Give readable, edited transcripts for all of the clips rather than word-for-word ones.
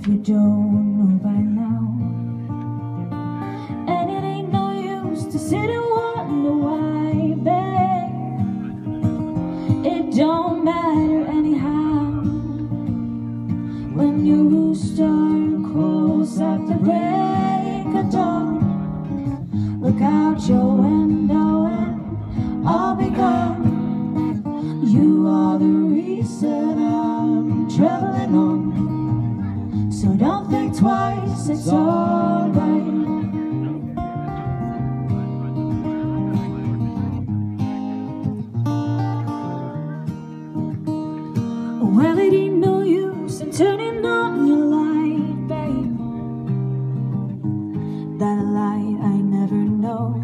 you don't know by now. And it ain't no use to sit and wonder why, babe. It don't matter anyhow. When you rooster crows at the break of dawn, look out your window and I'll be gone. You are the reason I'm traveling on, so don't think twice, it's alright. Well, it ain't no use in turning on your light, babe. That light I never know.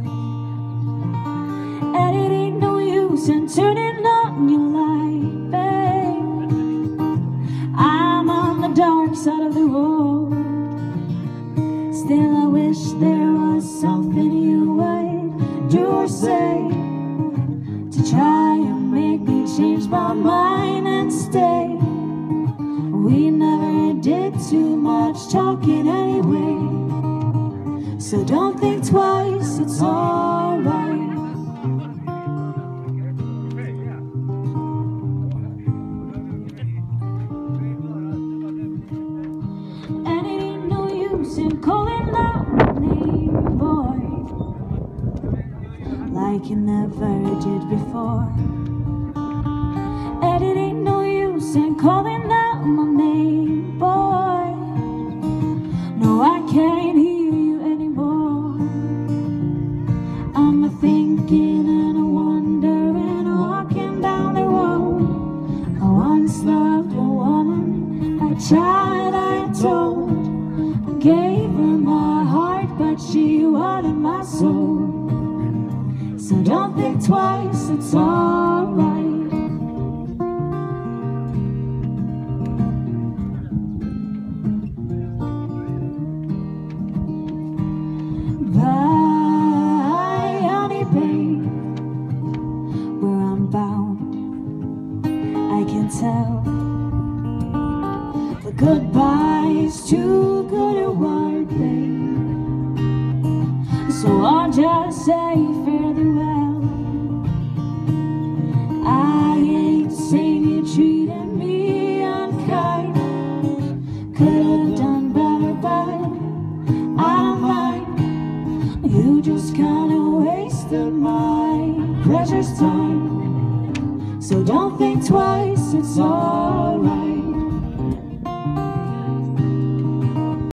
And it ain't no use in turning on your light, babe. I'm on the dark side of the road. Still I wish there was something you would do or say to try and make me change my mind and stay. We never did too much talking anyway, so don't think twice, it's alright. And it ain't no use in calling out my name, boy, like you never did before. And it ain't no use in calling out my name, boy. No, I can't hear you anymore. I'm a thinking and a wondering, walking down the road. I once loved a woman, I tried, I told, I gave her my heart, but she wanted my soul. So don't think twice, it's alright. Bye, honey babe, where I'm bound, I can tell. The goodbye's too good a word, babe, so I'll just say farewell. I ain't saying you treated me unkind, could have done better, but I don't mind. You just kinda wasted my precious time, so don't think twice, it's all